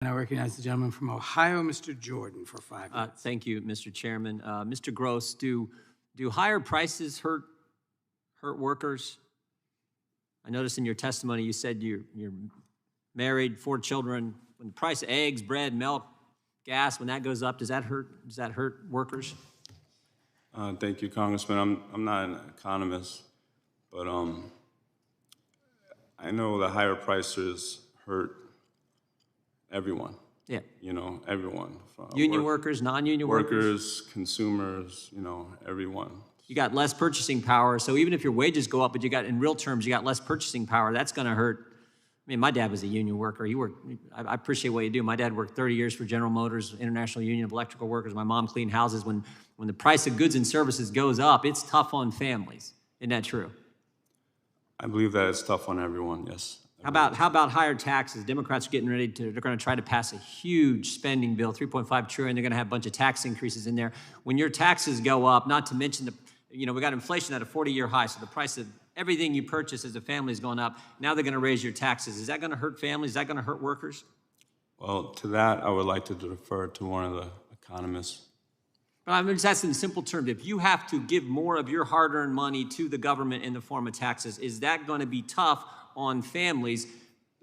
And I recognize the gentleman from Ohio, Mr. Jordan, for 5 minutes. Thank you, Mr. Chairman. Mr. Gross, do higher prices hurt workers? I noticed in your testimony you said you're married, 4 children. When the price of eggs, bread, milk, gas, when that goes up, does that hurt workers? Thank you, Congressman. I'm not an economist, but I know the higher prices hurt everyone. Yeah. You know, everyone. Union workers, non-union workers? Workers, consumers, you know, everyone. You got less purchasing power, so even if your wages go up, but in real terms, you got less purchasing power, that's gonna hurt. I mean, my dad was a union worker. I appreciate what you do. My dad worked 30 years for General Motors, International Union of Electrical Workers. My mom cleaned houses. When the price of goods and services goes up, it's tough on families. Isn't that true? I believe that it's tough on everyone, yes. How about higher taxes? Democrats are getting ready they're gonna try to pass a huge spending bill, $3.5 trillion. They're gonna have a bunch of tax increases in there. When your taxes go up, not to mention we got inflation at a 40-year high, so the price of everything you purchase as a family is going up. Now they're gonna raise your taxes. Is that gonna hurt families? Is that gonna hurt workers? Well, to that, I would like to defer to one of the economists. But I'm just asking in simple terms, if you have to give more of your hard-earned money to the government in the form of taxes, is that gonna be tough on families,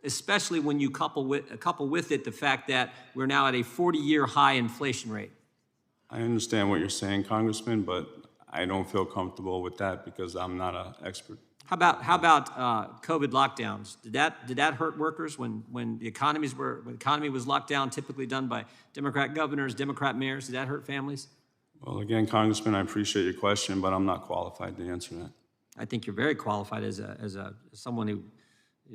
especially when you couple with it the fact that we're now at a 40-year high inflation rate? I understand what you're saying, Congressman, but I don't feel comfortable with that because I'm not an expert. How about COVID lockdowns? Did that hurt workers when the economy was locked down, typically done by Democrat governors, Democrat mayors? Did that hurt families? Well, again, Congressman, I appreciate your question, but I'm not qualified to answer that. I think you're very qualified as someone who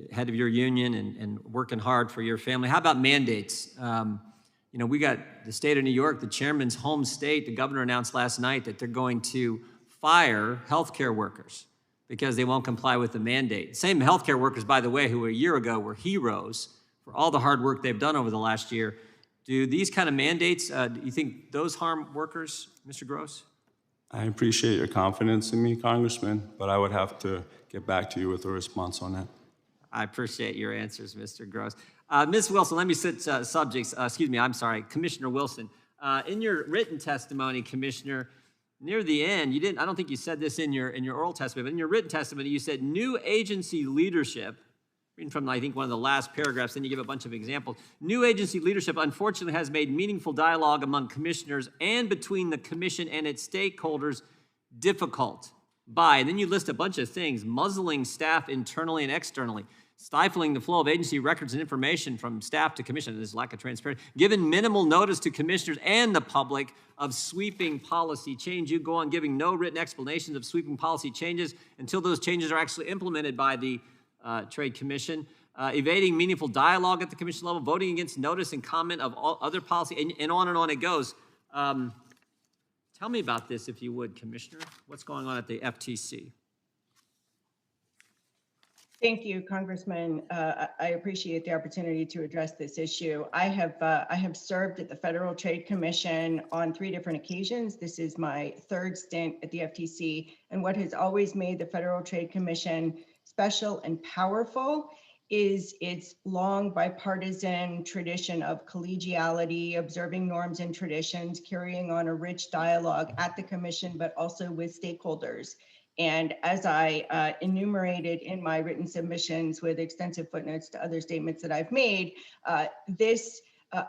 head of your union and working hard for your family. How about mandates? We got the state of New York, the chairman's home state. The governor announced last night that they're going to fire healthcare workers because they won't comply with the mandate. Same healthcare workers, by the way, who a year ago were heroes for all the hard work they've done over the last year. Do these kind of mandates, do you think those harm workers, Mr. Gross? I appreciate your confidence in me, Congressman, but I would have to get back to you with a response on that. I appreciate your answers, Mr. Gross. Ms. Wilson, let me switch subjects. Commissioner Wilson. In your written testimony, Commissioner, near the end, I don't think you said this in your oral testimony, but in your written testimony, you said new agency leadership, reading from, I think, one of the last paragraphs, then you give a bunch of examples. New agency leadership, unfortunately, has made meaningful dialogue among commissioners and between the commission and its stakeholders difficult by, and then you list a bunch of things, muzzling staff internally and externally, stifling the flow of agency records and information from staff to commission, there's lack of transparency, given minimal notice to commissioners and the public of sweeping policy change. You go on giving no written explanations of sweeping policy changes until those changes are actually implemented by the Trade Commission, evading meaningful dialogue at the commission level, voting against notice and comment of all other policy, and on it goes. Tell me about this, if you would, Commissioner. What's going on at the FTC? Thank you, Congressman. I appreciate the opportunity to address this issue. I have served at the Federal Trade Commission on 3 different occasions. This is my 3rd stint at the FTC, and what has always made the Federal Trade Commission special and powerful is its long bipartisan tradition of collegiality, observing norms and traditions, carrying on a rich dialogue at the commission, but also with stakeholders. And as I enumerated in my written submissions with extensive footnotes to other statements that I've made, this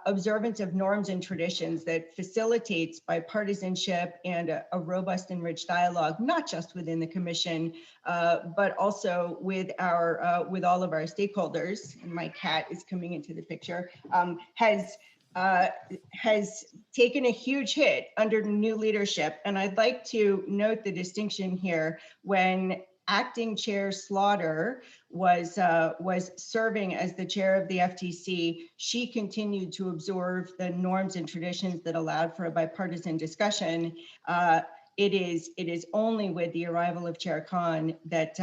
observance of norms and traditions that facilitates bipartisanship and a robust and rich dialogue, not just within the commission, but also with all of our stakeholders, and my cat is coming into the picture, has taken a huge hit under new leadership. And I'd like to note the distinction here. When Acting Chair Slaughter was serving as the chair of the FTC, she continued to absorb the norms and traditions that allowed for a bipartisan discussion. It is only with the arrival of Chair Khan that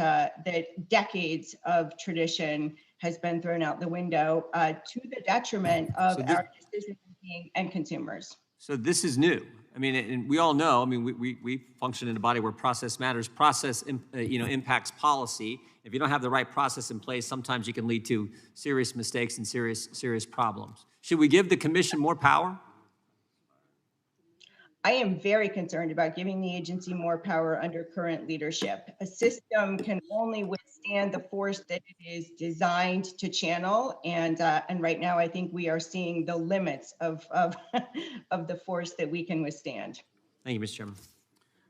decades of tradition has been thrown out the window to the detriment of our decision making and consumers. So this is new. I mean, and we all know, I mean, we function in a body where process matters. Process, impacts policy. If you don't have the right process in place, sometimes you can lead to serious mistakes and serious problems. Should we give the commission more power? I am very concerned about giving the agency more power under current leadership. A system can only withstand the force that it is designed to channel, and right now I think we are seeing the limits of of the force that we can withstand. Thank you, Mr. Chairman.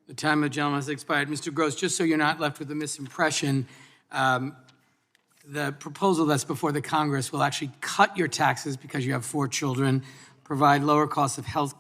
The time of the gentleman has expired. Mr. Gross, just so you're not left with a misimpression, the proposal that's before the Congress will actually cut your taxes because you have 4 children, provide lower costs of health